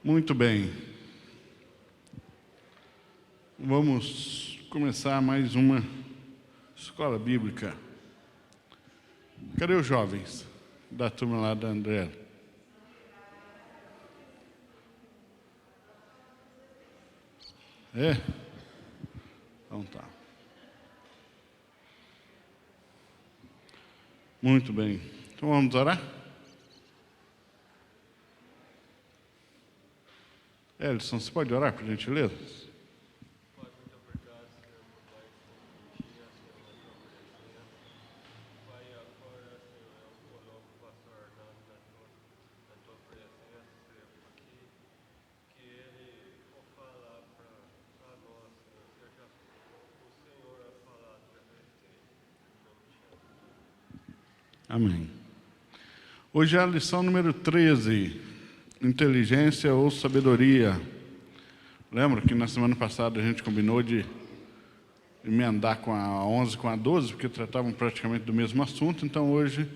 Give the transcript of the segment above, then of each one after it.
Muito bem. Vamos começar mais uma escola bíblica. Cadê os jovens da turma lá da André? É? Então tá. Muito bem. Então vamos orar? Elson, você pode orar, por gentileza? Pai, muito obrigado, Senhor, por mais um dia, Senhor, na tua presença. Pai, agora, Senhor, eu coloco o pastor Arnaldo na tua presença, Senhor, porque que ele for falar para nós, Senhor, seja o Senhor a falar através dele. Em nome de Jesus. Amém. Hoje é a lição número 13. Inteligência ou sabedoria. Lembra que na semana passada a gente combinou de emendar com a 11 com a 12, porque tratavam praticamente do mesmo assunto, então hoje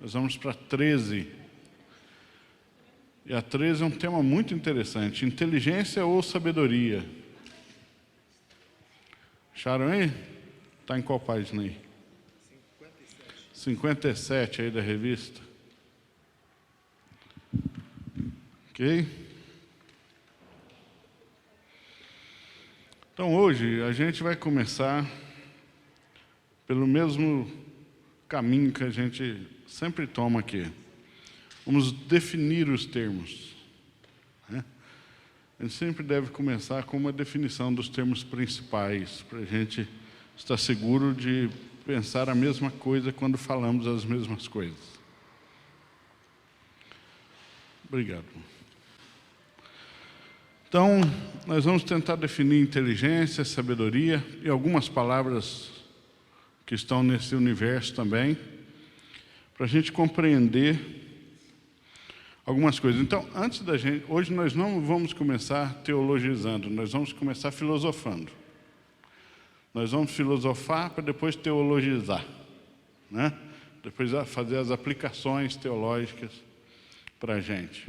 nós vamos para a 13. E a 13 é um tema muito interessante, inteligência ou sabedoria. Acharam aí? Está em qual página aí? 57 aí da revista. Ok? Então hoje a gente vai começar pelo mesmo caminho que a gente sempre toma aqui. Vamos definir os termos, né? A gente sempre deve começar com uma definição dos termos principais, para a gente estar seguro de pensar a mesma coisa quando falamos as mesmas coisas. Obrigado. Então, nós vamos tentar definir inteligência, sabedoria e algumas palavras que estão nesse universo também, para a gente compreender algumas coisas. Então, antes da gente, hoje nós não vamos começar teologizando, nós vamos começar filosofando. Nós vamos filosofar para depois teologizar, né? Depois fazer as aplicações teológicas para a gente.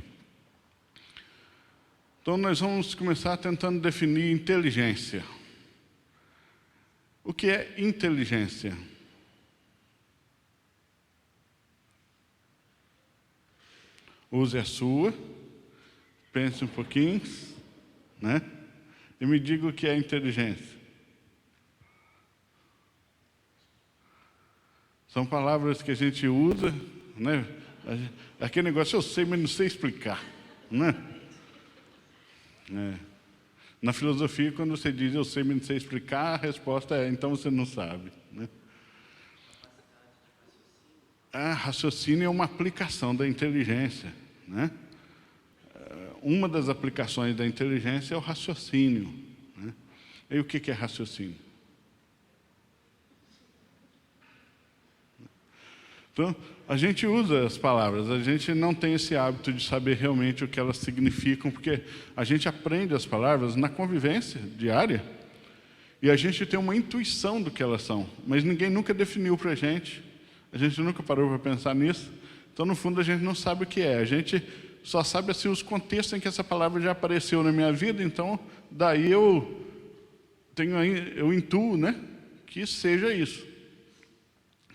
Então, nós vamos começar tentando definir inteligência. O que é inteligência? Use a sua, pense um pouquinho, né? E me diga o que é inteligência. São palavras que a gente usa, né? Aquele negócio, eu sei, mas não sei explicar, né? Na filosofia, quando você diz eu sei, mas não sei explicar, a resposta é então você não sabe, né? Raciocínio é uma aplicação da inteligência, né? Uma das aplicações da inteligência é o raciocínio, né? E o que é raciocínio? Então, a gente usa as palavras, a gente não tem esse hábito de saber realmente o que elas significam, porque a gente aprende as palavras na convivência diária e a gente tem uma intuição do que elas são, mas ninguém nunca definiu para a gente nunca parou para pensar nisso, então no fundo a gente não sabe o que é, a gente só sabe assim, os contextos em que essa palavra já apareceu na minha vida, então daí eu intuo, né, que seja isso.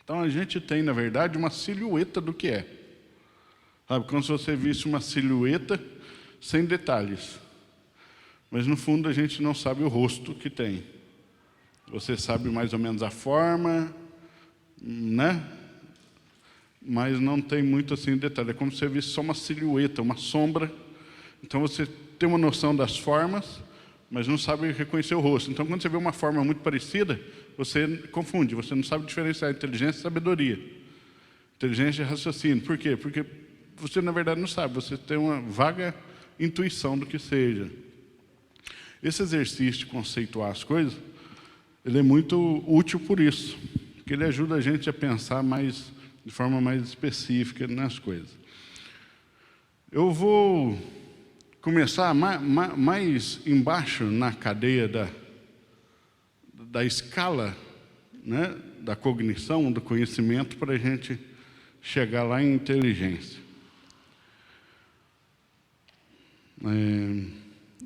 Então, a gente tem, na verdade, uma silhueta do que é. Sabe, como se você visse uma silhueta sem detalhes. Mas, no fundo, a gente não sabe o rosto que tem. Você sabe mais ou menos a forma, né? Mas não tem muito assim detalhe. É como se você visse só uma silhueta, uma sombra. Então, você tem uma noção das formas, mas não sabe reconhecer o rosto. Então, quando você vê uma forma muito parecida, você confunde, você não sabe diferenciar inteligência e sabedoria. Inteligência e raciocínio. Por quê? Porque você, na verdade, não sabe, você tem uma vaga intuição do que seja. Esse exercício de conceituar as coisas, ele é muito útil por isso, porque ele ajuda a gente a pensar de forma mais específica nas coisas. Eu vou começar mais embaixo na cadeia da escala, né, da cognição, do conhecimento, para a gente chegar lá em inteligência.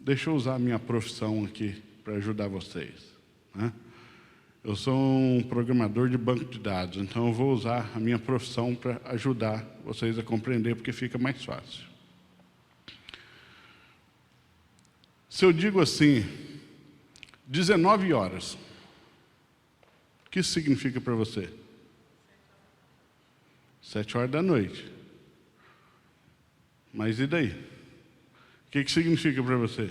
Deixa eu usar a minha profissão aqui para ajudar vocês, né? Eu sou um programador de banco de dados, então eu vou usar a minha profissão para ajudar vocês a compreender, porque fica mais fácil. Se eu digo assim, 19 horas, o que isso significa para você? 7 horas da noite. Mas e daí? O que significa para você?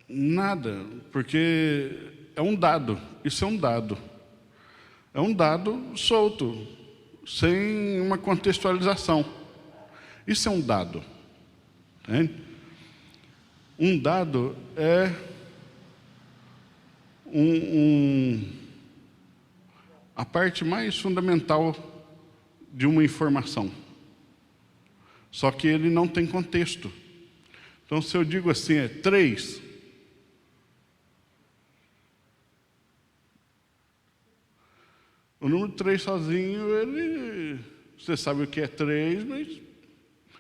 Nada, porque é um dado. Isso é um dado. É um dado solto, sem uma contextualização. Isso é um dado. Entende? Um dado é a parte mais fundamental de uma informação. Só que ele não tem contexto. Então, se eu digo assim, 3, o número 3 sozinho, você sabe o que é 3, mas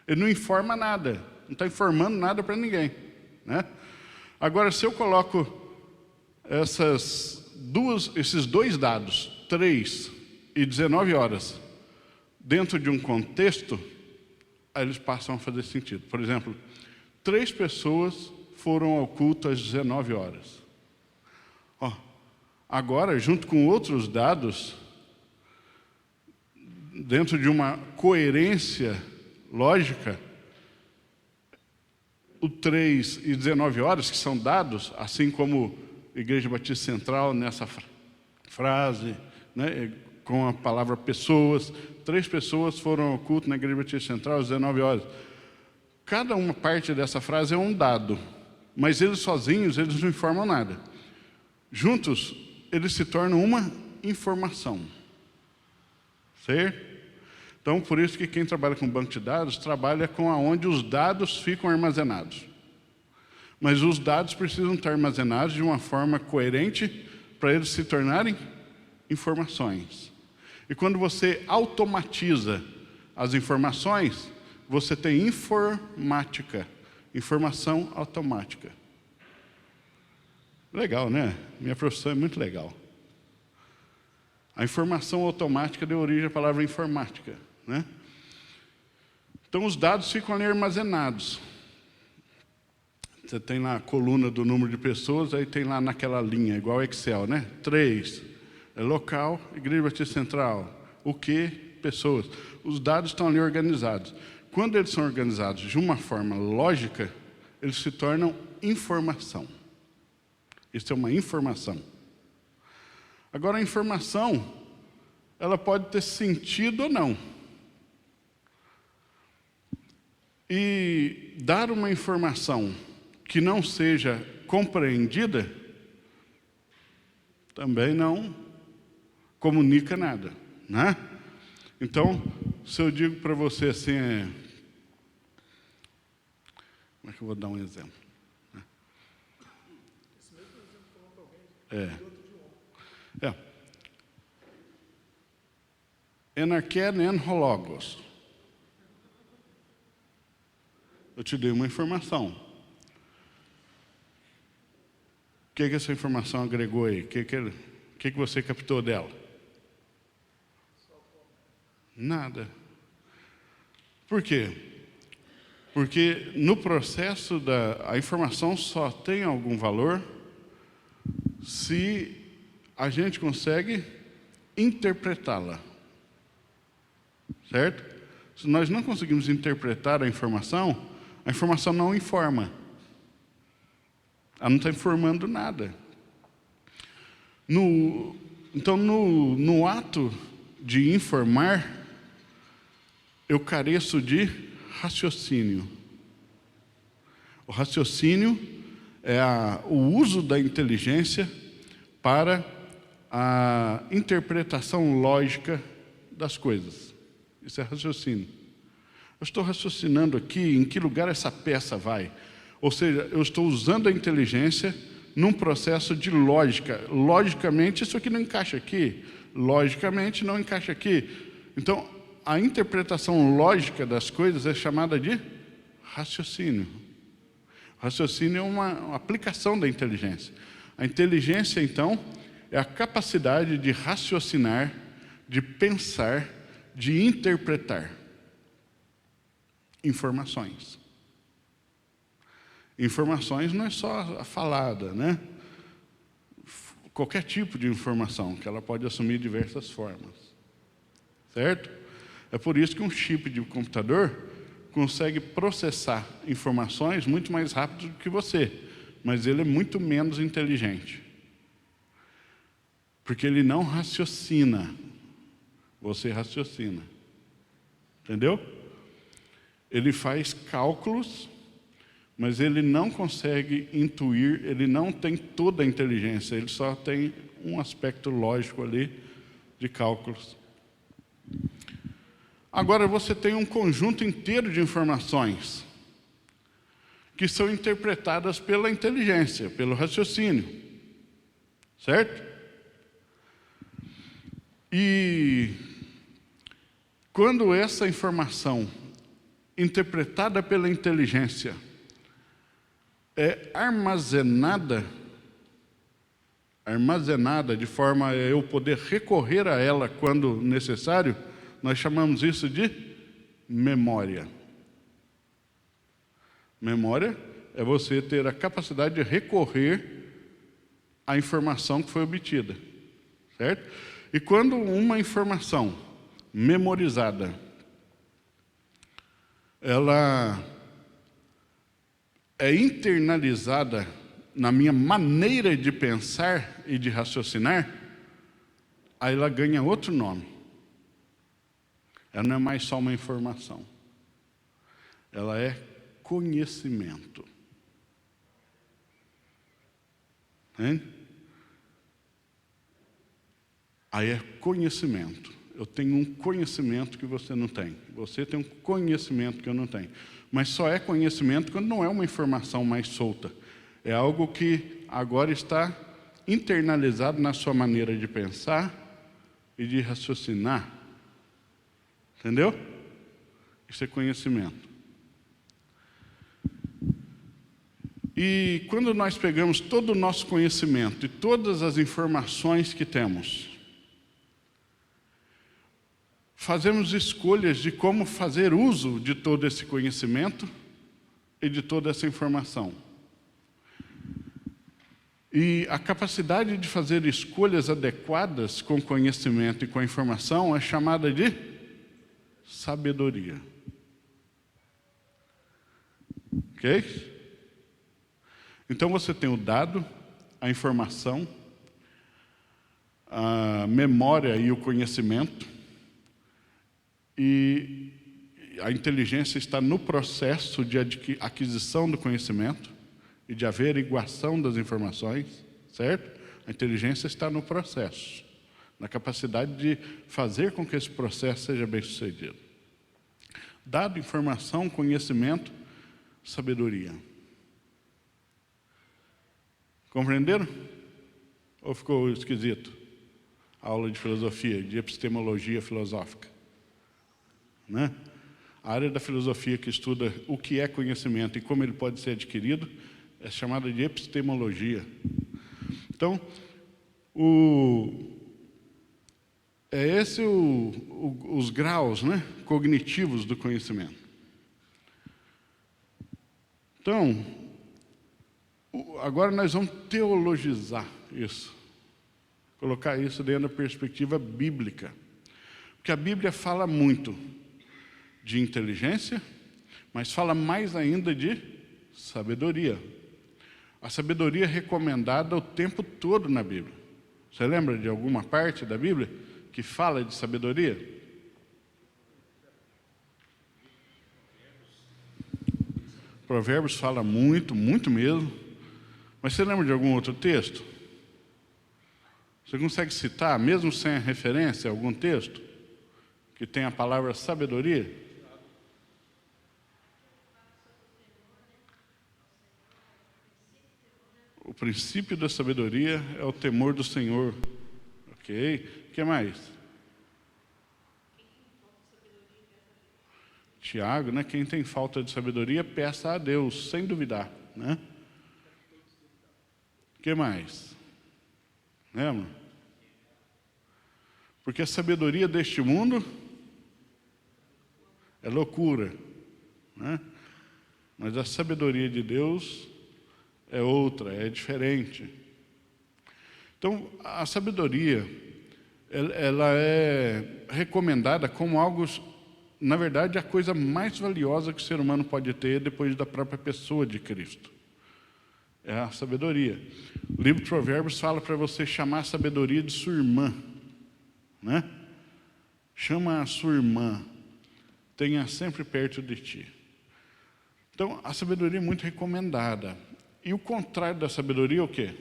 ele não informa nada, não está informando nada para ninguém, né? Agora, se eu coloco esses 2 dados, 3 e 19 horas, dentro de um contexto, aí eles passam a fazer sentido. Por exemplo, 3 pessoas foram ao culto às 19 horas. Agora, junto com outros dados, dentro de uma coerência lógica, o 3 e 19 horas, que são dados, assim como Igreja Batista Central, nessa frase, né, com a palavra pessoas, 3 pessoas foram ao culto na Igreja Batista Central às 19 horas. Cada uma parte dessa frase é um dado, mas eles sozinhos, eles não informam nada. Juntos, eles se tornam uma informação. Certo? Então, por isso que quem trabalha com banco de dados, trabalha com aonde os dados ficam armazenados. Mas os dados precisam estar armazenados de uma forma coerente para eles se tornarem informações. E quando você automatiza as informações, você tem informática, informação automática. Legal, né? Minha profissão é muito legal. A informação automática deu origem à palavra informática, né? Então, os dados ficam ali armazenados. Você tem lá a coluna do número de pessoas, aí tem lá naquela linha, igual Excel, né? 3, é local, Igreja Batista Central. O que? Pessoas. Os dados estão ali organizados. Quando eles são organizados de uma forma lógica, eles se tornam informação. Isso é uma informação. Agora, a informação, ela pode ter sentido ou não. E dar uma informação que não seja compreendida, também não comunica nada, né? Então, se eu digo para você assim, como é que eu vou dar um exemplo? Enarken en hologos. Eu te dei uma informação. O que essa informação agregou aí? O que você captou dela? Nada. Por quê? Porque no processo a informação só tem algum valor se a gente consegue interpretá-la. Certo? Se nós não conseguimos interpretar a informação não informa. Ela não está informando nada. Então, no ato de informar, eu careço de raciocínio. O raciocínio é o uso da inteligência para a interpretação lógica das coisas. Isso é raciocínio. Eu estou raciocinando aqui em que lugar essa peça vai. Ou seja, eu estou usando a inteligência num processo de lógica. Logicamente, isso aqui não encaixa aqui. Logicamente, não encaixa aqui. Então, a interpretação lógica das coisas é chamada de Raciocínio. Raciocínio é uma aplicação da inteligência. A inteligência, então, é a capacidade de raciocinar, de pensar, de interpretar informações. Informações não é só a falada, né? Qualquer tipo de informação, que ela pode assumir diversas formas. Certo? É por isso que um chip de computador consegue processar informações muito mais rápido do que você, mas ele é muito menos inteligente. Porque ele não raciocina, você raciocina. Entendeu? Ele faz cálculos, mas ele não consegue intuir, ele não tem toda a inteligência, ele só tem um aspecto lógico ali de cálculos. Agora você tem um conjunto inteiro de informações que são interpretadas pela inteligência, pelo raciocínio, certo? E quando essa informação interpretada pela inteligência é armazenada de forma a eu poder recorrer a ela quando necessário, nós chamamos isso de memória. Memória é você ter a capacidade de recorrer à informação que foi obtida, certo? E quando uma informação memorizada, ela é internalizada na minha maneira de pensar e de raciocinar, aí ela ganha outro nome. Ela não é mais só uma informação. Ela é conhecimento. Hein? Aí é conhecimento. Eu tenho um conhecimento que você não tem. Você tem um conhecimento que eu não tenho. Mas só é conhecimento quando não é uma informação mais solta. É algo que agora está internalizado na sua maneira de pensar e de raciocinar. Entendeu? Isso é conhecimento. E quando nós pegamos todo o nosso conhecimento e todas as informações que temos, fazemos escolhas de como fazer uso de todo esse conhecimento e de toda essa informação. E a capacidade de fazer escolhas adequadas com conhecimento e com a informação é chamada de sabedoria. Ok? Então você tem o dado, a informação, a memória e o conhecimento, e a inteligência está no processo de aquisição do conhecimento e de averiguação das informações, certo? A inteligência está no processo, na capacidade de fazer com que esse processo seja bem sucedido. Dado, informação, conhecimento, sabedoria. Compreenderam? Ou ficou esquisito? A aula de filosofia, de epistemologia filosófica. Né? A área da filosofia que estuda o que é conhecimento e como ele pode ser adquirido é chamada de epistemologia. Então, os graus, né, cognitivos do conhecimento. Então, agora nós vamos teologizar isso, colocar isso dentro da perspectiva bíblica, porque a Bíblia fala muito de inteligência, mas fala mais ainda de sabedoria. A sabedoria é recomendada o tempo todo na Bíblia. Você lembra de alguma parte da Bíblia que fala de sabedoria? Provérbios fala muito, muito mesmo. Mas você lembra de algum outro texto? Você consegue citar, mesmo sem a referência, algum texto que tem a palavra sabedoria? O princípio da sabedoria é o temor do Senhor. Ok? O que mais? Tiago, né? Quem tem falta de sabedoria, peça a Deus, sem duvidar, né? O que mais? Lembra? Porque a sabedoria deste mundo é loucura, né? Mas a sabedoria de Deus é outra, é diferente. Então, a sabedoria, ela é recomendada como algo, na verdade, a coisa mais valiosa que o ser humano pode ter depois da própria pessoa de Cristo. É a sabedoria. O livro de Provérbios fala para você chamar a sabedoria de sua irmã, né? Chama a sua irmã, tenha sempre perto de ti. Então, a sabedoria é muito recomendada. E o contrário da sabedoria é o quê?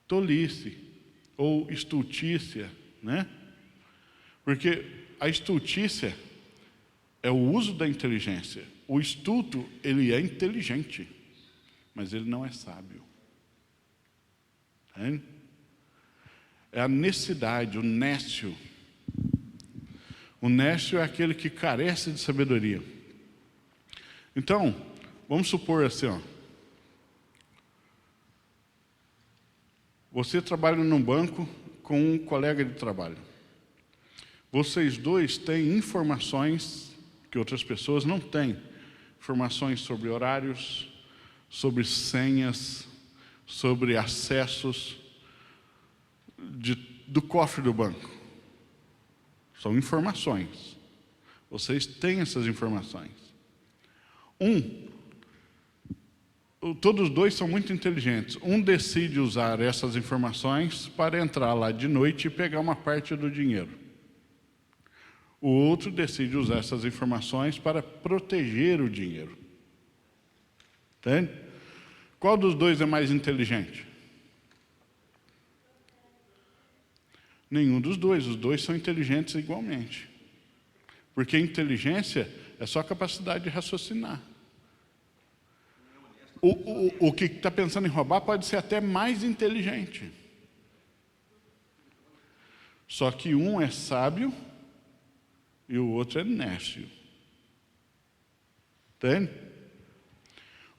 Tolice, ou estultícia, né? Porque a estultícia é o uso da inteligência. O estulto, ele é inteligente, mas ele não é sábio. Tá? É a necessidade, o nécio. O nécio é aquele que carece de sabedoria. Então, vamos supor assim, ó. Você trabalha num banco com um colega de trabalho. Vocês dois têm informações que outras pessoas não têm. Informações sobre horários, sobre senhas, sobre acessos do cofre do banco. São informações. Vocês têm essas informações. Todos os dois são muito inteligentes. Um decide usar essas informações para entrar lá de noite e pegar uma parte do dinheiro. O outro decide usar essas informações para proteger o dinheiro. Entende? Qual dos dois é mais inteligente? Nenhum dos dois. Os dois são inteligentes igualmente. Porque inteligência é só a capacidade de raciocinar. O que está pensando em roubar pode ser até mais inteligente. Só que um é sábio e o outro é nécio. Entende?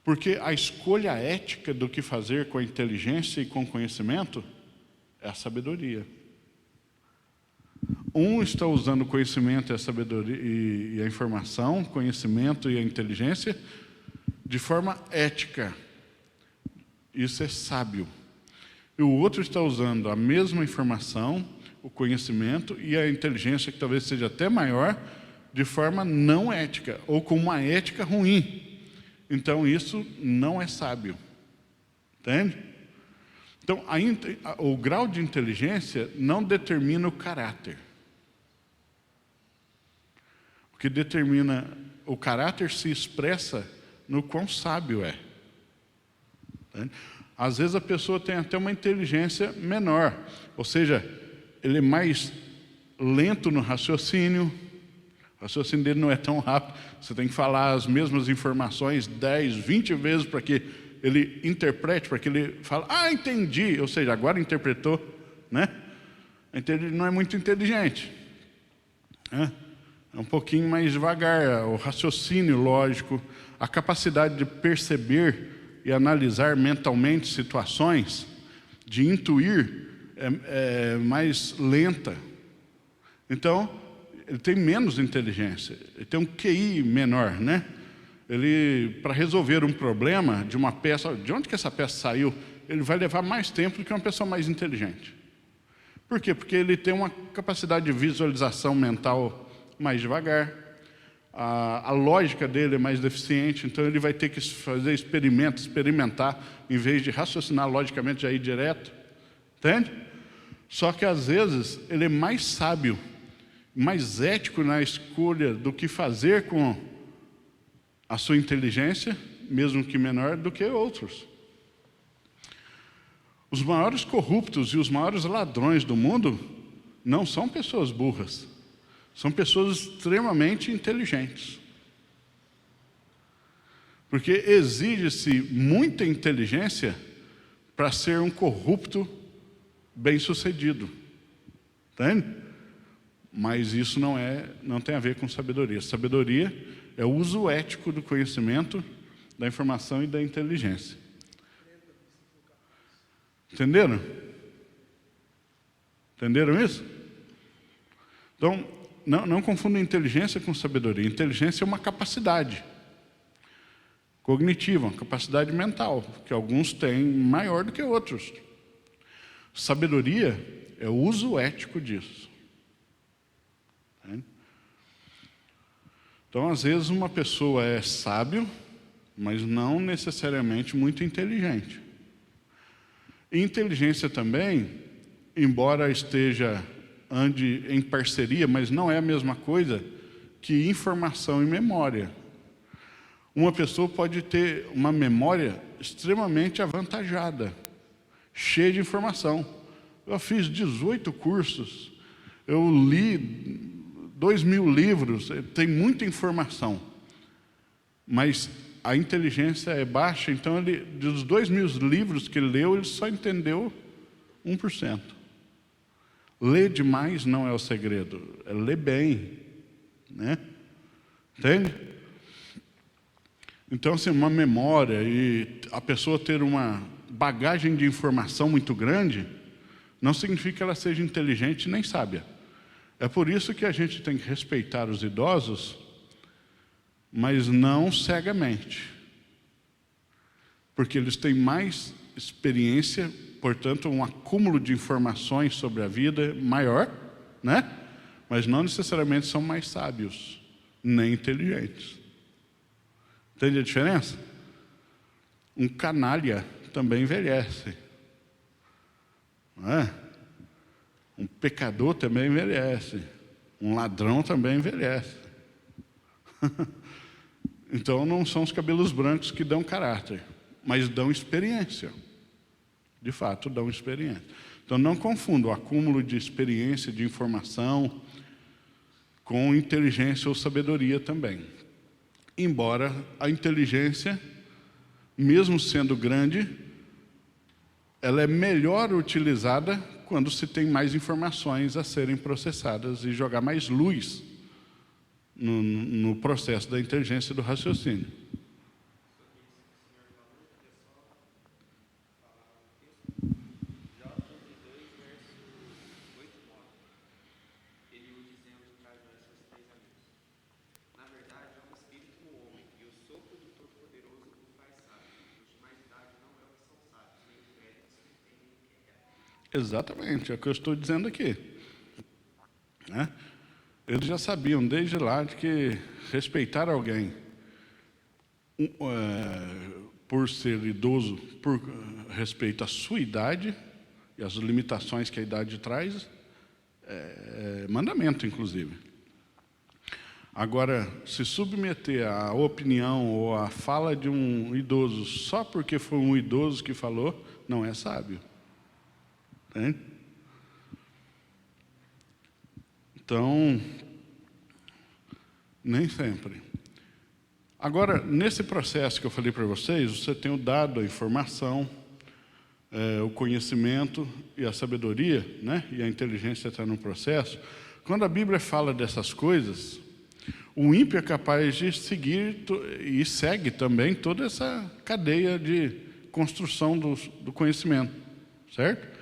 Porque a escolha ética do que fazer com a inteligência e com o conhecimento é a sabedoria. Um está usando o conhecimento e a sabedoria e a informação, conhecimento e a inteligência de forma ética. Isso é sábio. E o outro está usando a mesma informação, o conhecimento e a inteligência, que talvez seja até maior, de forma não ética, ou com uma ética ruim. Então, isso não é sábio. Entende? Então, o grau de inteligência não determina o caráter. O que determina o caráter se expressa no quão sábio é. Entende? Às vezes a pessoa tem até uma inteligência menor, ou seja, ele é mais lento no raciocínio, o raciocínio dele não é tão rápido, você tem que falar as mesmas informações 10, 20 vezes para que ele interprete, para que ele fale, entendi, ou seja, agora interpretou, né? Então ele não é muito inteligente, né? É um pouquinho mais devagar, o raciocínio lógico, a capacidade de perceber e analisar mentalmente situações, de intuir, é mais lenta. Então, ele tem menos inteligência, ele tem um QI menor, né? Ele, para resolver um problema de uma peça, de onde que essa peça saiu, ele vai levar mais tempo do que uma pessoa mais inteligente. Por quê? Porque ele tem uma capacidade de visualização mental mais devagar, a lógica dele é mais deficiente, então ele vai ter que fazer experimentar, em vez de raciocinar logicamente já ir direto. Entende? Só que às vezes ele é mais sábio, mais ético na escolha do que fazer com a sua inteligência, mesmo que menor, do que outros. Os maiores corruptos e os maiores ladrões do mundo não são pessoas burras, são pessoas extremamente inteligentes. Porque exige-se muita inteligência para ser um corrupto bem-sucedido. Entende? Mas isso não tem a ver com sabedoria. Sabedoria é o uso ético do conhecimento, da informação e da inteligência. Entenderam? Entenderam isso? Então, não confunda inteligência com sabedoria. Inteligência é uma capacidade cognitiva, uma capacidade mental, que alguns têm maior do que outros. Sabedoria é o uso ético disso. Então, às vezes, uma pessoa é sábio, mas não necessariamente muito inteligente. E inteligência também, embora ande em parceria, mas não é a mesma coisa que informação e memória. Uma pessoa pode ter uma memória extremamente avantajada, cheia de informação. Eu fiz 18 cursos, eu li 2.000 livros, tem muita informação. Mas a inteligência é baixa, então dos 2.000 livros que ele leu, ele só entendeu 1%. Ler demais não é o segredo, é ler bem, né? Entende? Então, assim, uma memória e a pessoa ter uma bagagem de informação muito grande, não significa que ela seja inteligente nem sábia. É por isso que a gente tem que respeitar os idosos, mas não cegamente. Porque eles têm mais experiência, portanto, um acúmulo de informações sobre a vida maior, né? Mas não necessariamente são mais sábios, nem inteligentes. Entende a diferença? Um canalha também envelhece. Não é? Um pecador também envelhece. Um ladrão também envelhece. Então não são os cabelos brancos que dão caráter, mas dão experiência. De fato, dão experiência. Então não confunda o acúmulo de experiência, de informação, com inteligência ou sabedoria também. Embora a inteligência, mesmo sendo grande, ela é melhor utilizada quando se tem mais informações a serem processadas e jogar mais luz no processo da inteligência e do raciocínio. Exatamente, é o que eu estou dizendo aqui. Né? Eles já sabiam desde lá de que respeitar alguém por ser idoso, por respeito à sua idade e às limitações que a idade traz, é mandamento, inclusive. Agora, se submeter à opinião ou à fala de um idoso só porque foi um idoso que falou, não é sábio. Entende? Então, nem sempre. Agora, nesse processo que eu falei para vocês, você tem o dado, a informação, o conhecimento e a sabedoria, né? E a inteligência está no processo. Quando a Bíblia fala dessas coisas, o ímpio é capaz de seguir e segue também toda essa cadeia de construção do conhecimento, certo?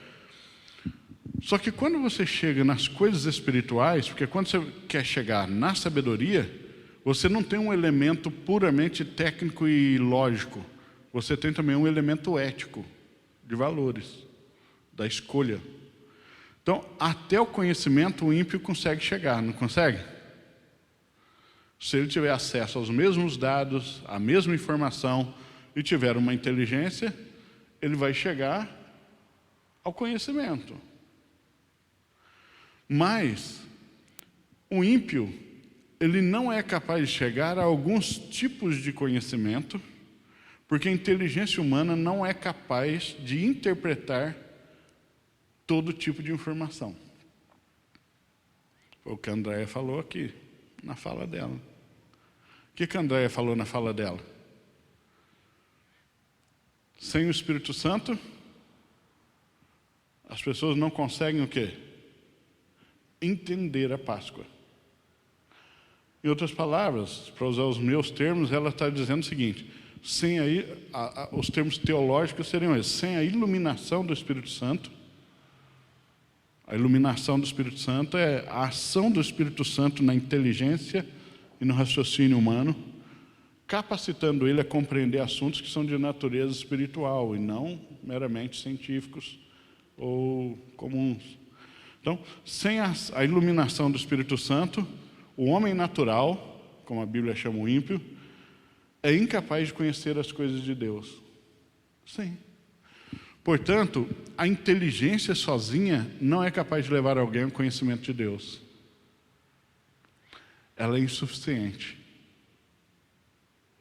Só que quando você chega nas coisas espirituais, porque quando você quer chegar na sabedoria, você não tem um elemento puramente técnico e lógico. Você tem também um elemento ético, de valores, da escolha. Então, até o conhecimento o ímpio consegue chegar, não consegue? Se ele tiver acesso aos mesmos dados, à mesma informação, e tiver uma inteligência, ele vai chegar ao conhecimento. Mas o ímpio, ele não é capaz de chegar a alguns tipos de conhecimento, porque a inteligência humana não é capaz de interpretar todo tipo de informação. Foi o que a Andréia falou aqui, na fala dela. O que a Andréia falou na fala dela? Sem o Espírito Santo, as pessoas não conseguem o quê? entender a Páscoa. Em outras palavras, para usar os meus termos, ela está dizendo o seguinte: sem os termos teológicos seriam esses: sem a iluminação do Espírito Santo. A iluminação do Espírito Santo é a ação do Espírito Santo na inteligência e no raciocínio humano, capacitando ele a compreender assuntos que são de natureza espiritual e não meramente científicos ou comuns. Então, sem a iluminação do Espírito Santo, o homem natural, como a Bíblia chama o ímpio, é incapaz de conhecer as coisas de Deus. Sim. Portanto, a inteligência sozinha não é capaz de levar alguém ao conhecimento de Deus. Ela é insuficiente.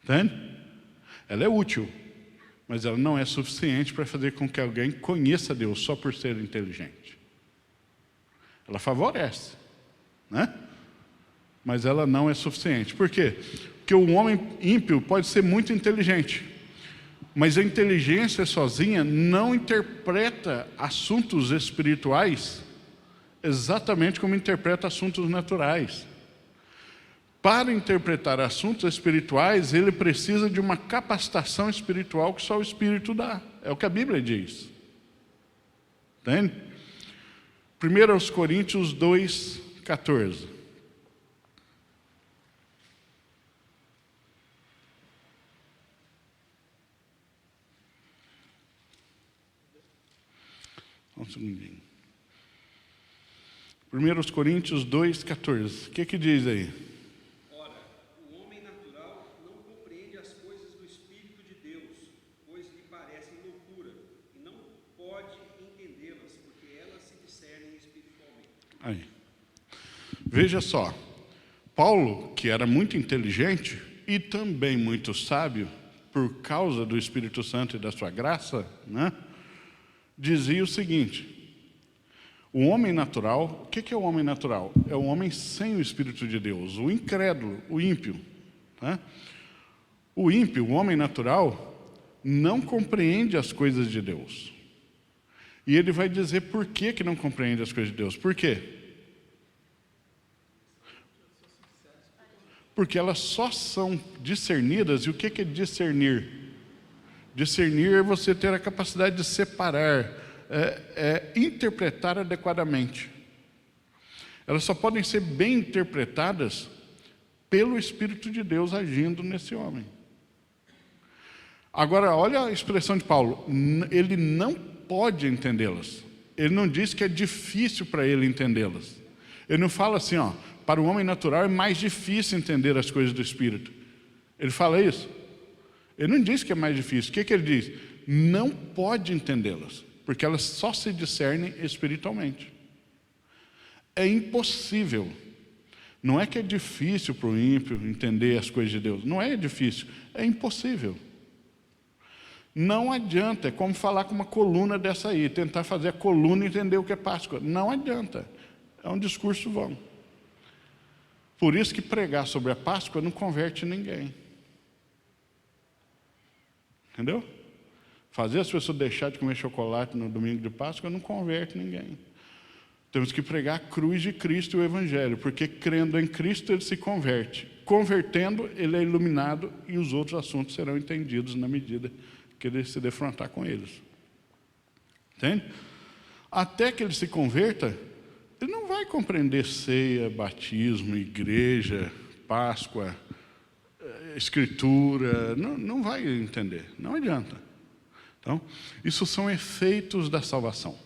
Entende? Ela é útil, mas ela não é suficiente para fazer com que alguém conheça Deus só por ser inteligente. Ela favorece, né? Mas ela não é suficiente. Por quê? Porque o homem ímpio pode ser muito inteligente, mas a inteligência sozinha não interpreta assuntos espirituais exatamente como interpreta assuntos naturais. Para interpretar assuntos espirituais, ele precisa de uma capacitação espiritual que só o Espírito dá. É o que a Bíblia diz. Entende? 1 Coríntios 2:14. Um segundinho. 1 Coríntios 2:14. O que diz aí? Ora, o homem natural não compreende as coisas do Espírito de Deus, pois lhe parecem loucura, e não pode entendê-las, porque elas se discernem espiritualmente. Aí. Veja só, Paulo, que era muito inteligente e também muito sábio, por causa do Espírito Santo e da sua graça, né, dizia o seguinte: o homem natural, o que é o homem natural? É o homem sem o Espírito de Deus, o incrédulo, o ímpio. Tá? O ímpio, o homem natural, não compreende as coisas de Deus. E ele vai dizer por que não compreende as coisas de Deus. Por quê? Porque elas só são discernidas. E o que é discernir? Discernir é você ter a capacidade de separar, interpretar adequadamente. Elas só podem ser bem interpretadas pelo Espírito de Deus agindo nesse homem. Agora, olha a expressão de Paulo: ele não pode entendê-las. Ele não diz que é difícil para ele entendê-las. Ele não fala assim, para o homem natural é mais difícil entender as coisas do Espírito. Ele fala isso? Ele não diz que é mais difícil. O que ele diz? Não pode entendê-las, porque elas só se discernem espiritualmente. É impossível. Não é que é difícil para o ímpio entender as coisas de Deus. Não é difícil, é impossível. Não adianta, é como falar com uma coluna dessa aí, tentar fazer a coluna entender o que é Páscoa. Não adianta, é um discurso vão. Por isso que pregar sobre a Páscoa não converte ninguém. Entendeu? Fazer as pessoas deixar de comer chocolate no domingo de Páscoa não converte ninguém. Temos que pregar a cruz de Cristo e o Evangelho, porque crendo em Cristo ele se converte. Convertendo, ele é iluminado e os outros assuntos serão entendidos na medida que ele se defrontar com eles. Entende? Até que ele se converta, ele não vai compreender ceia, batismo, igreja, Páscoa, Escritura, não vai entender, não adianta. Então, isso são efeitos da salvação.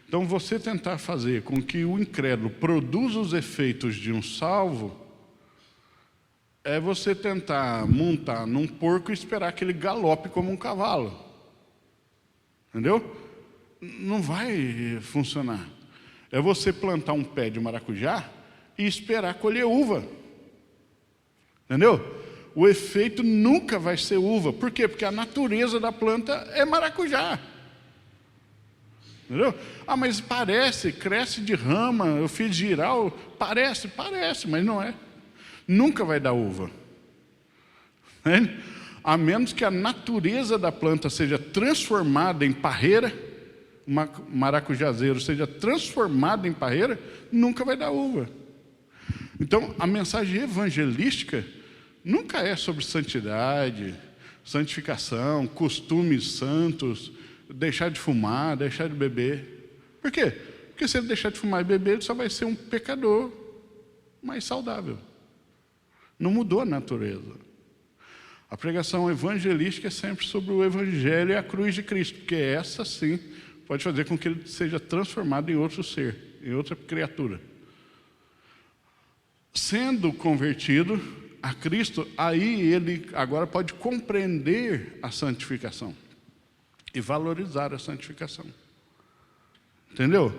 Então, você tentar fazer com que o incrédulo produza os efeitos de um salvo, é você tentar montar num porco e esperar que ele galope como um cavalo. Entendeu? Não vai funcionar. É você plantar um pé de maracujá e esperar colher uva. Entendeu? O efeito nunca vai ser uva. Por quê? Porque a natureza da planta é maracujá. Entendeu? Ah, mas parece, cresce de rama, eu fiz giral, parece, mas não é. Nunca vai dar uva. Entende? A menos que a natureza da planta seja transformada em parreira, maracujazeiro seja transformado em parreira, nunca vai dar uva. Então, a mensagem evangelística nunca é sobre santidade, santificação, costumes santos, deixar de fumar, deixar de beber. Por quê? Porque se ele deixar de fumar e beber, ele só vai ser um pecador mais saudável. Não mudou a natureza. A pregação evangelística é sempre sobre o Evangelho e a cruz de Cristo, porque essa sim pode fazer com que ele seja transformado em outro ser, em outra criatura. Sendo convertido a Cristo, aí ele agora pode compreender a santificação e valorizar a santificação. Entendeu?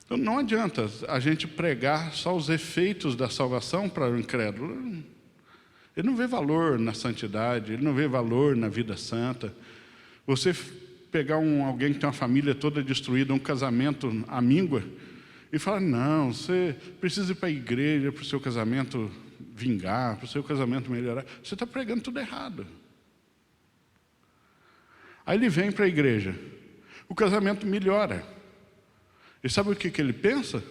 Então não adianta a gente pregar só os efeitos da salvação para o incrédulo. Ele não vê valor na santidade, ele não vê valor na vida santa. Você pegar alguém que tem uma família toda destruída, um casamento à míngua, e falar, não, você precisa ir para a igreja para o seu casamento vingar, para o seu casamento melhorar. Você está pregando tudo errado. Aí ele vem para a igreja, o casamento melhora. E sabe o que ele pensa?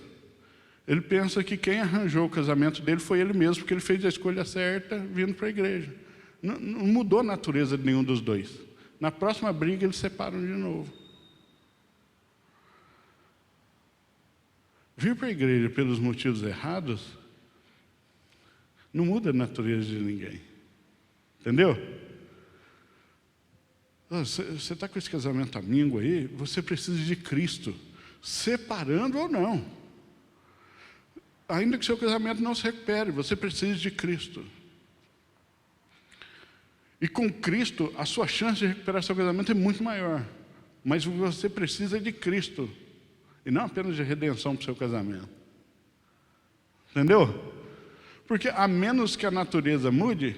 Ele pensa que quem arranjou o casamento dele foi ele mesmo, porque ele fez a escolha certa vindo para a igreja. Não mudou a natureza de nenhum dos dois. Na próxima briga, eles separam de novo. Vir para a igreja pelos motivos errados não muda a natureza de ninguém. Entendeu? Você está com esse casamento amigo aí, você precisa de Cristo, separando ou não. Ainda que seu casamento não se recupere, você precisa de Cristo. E com Cristo, a sua chance de recuperar seu casamento é muito maior. Mas você precisa de Cristo. E não apenas de redenção para o seu casamento. Entendeu? Porque a menos que a natureza mude,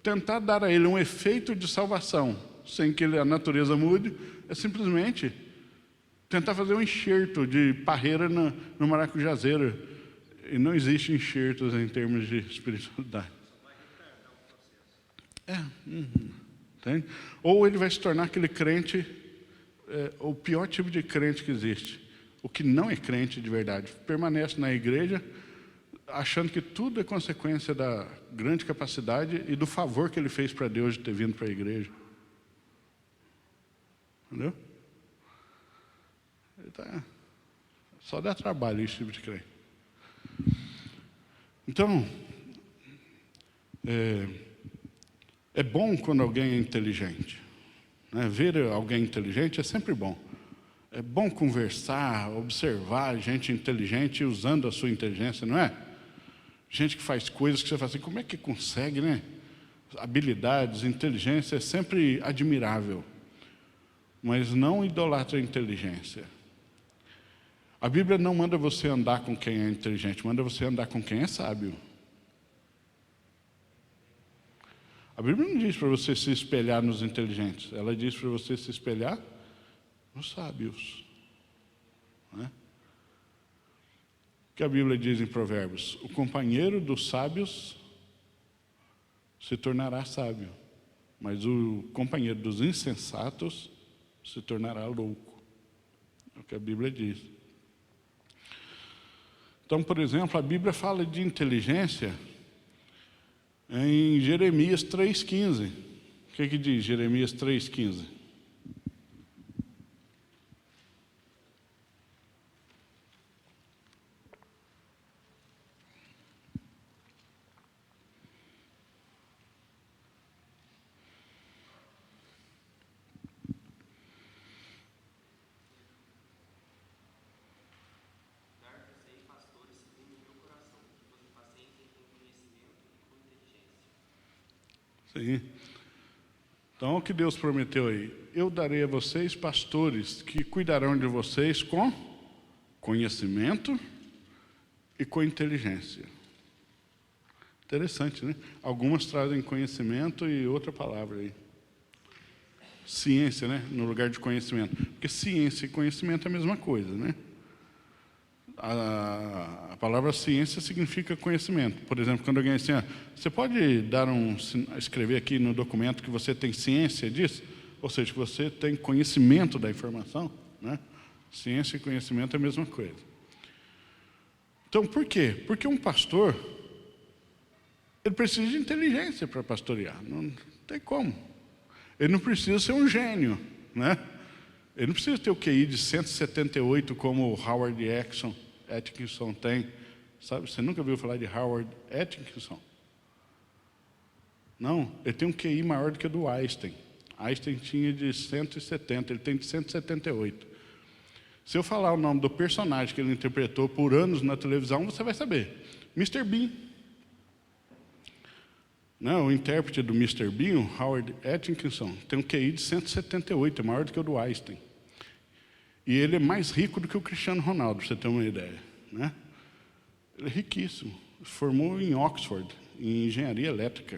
tentar dar a ele um efeito de salvação, sem que a natureza mude, é simplesmente tentar fazer um enxerto de parreira no maracujazeiro. E não existe enxertos em termos de espiritualidade. Entende? Ou ele vai se tornar aquele crente, o pior tipo de crente que existe. O que não é crente de verdade. Permanece na igreja, achando que tudo é consequência da grande capacidade e do favor que ele fez para Deus de ter vindo para a igreja. Entendeu? Só dá trabalho esse tipo de crente. Então, é bom quando alguém é inteligente. Né? Ver alguém inteligente é sempre bom. É bom conversar, observar gente inteligente usando a sua inteligência, não é? Gente que faz coisas que você fala assim, como é que consegue, né? Habilidades, inteligência é sempre admirável. Mas não idolatra a inteligência. A Bíblia não manda você andar com quem é inteligente, manda você andar com quem é sábio. A Bíblia não diz para você se espelhar nos inteligentes, ela diz para você se espelhar nos sábios. Não é? O que a Bíblia diz em Provérbios? O companheiro dos sábios se tornará sábio, mas o companheiro dos insensatos se tornará louco. É o que a Bíblia diz. Então, por exemplo, a Bíblia fala de inteligência em Jeremias 3,15. O que diz Jeremias 3,15? Sim. Então, o que Deus prometeu aí? Eu darei a vocês pastores que cuidarão de vocês com conhecimento e com inteligência. Interessante, né? Algumas trazem conhecimento e outra palavra aí. Ciência, né? No lugar de conhecimento. Porque ciência e conhecimento é a mesma coisa, né? A palavra ciência significa conhecimento. Por exemplo, quando alguém diz assim, você pode escrever aqui no documento que você tem ciência disso? ou seja, que você tem conhecimento da informação, né? Ciência e conhecimento é a mesma coisa. Então, por quê? Porque um pastor, ele precisa de inteligência para pastorear, não tem como. Ele não precisa ser um gênio, né? Ele não precisa ter o QI de 178 como o Howard Atkinson tem. Sabe? Você nunca ouviu falar de Howard Atkinson? Não, ele tem um QI maior do que o do Einstein. Einstein tinha de 170, ele tem de 178. Se eu falar o nome do personagem que ele interpretou por anos na televisão, você vai saber. Mr. Bean. Não, o intérprete do Mr. Bean, o Howard Atkinson, tem um QI de 178, é maior do que o do Einstein. E ele é mais rico do que o Cristiano Ronaldo, para você ter uma ideia, né? Ele é riquíssimo, formou em Oxford, em engenharia elétrica.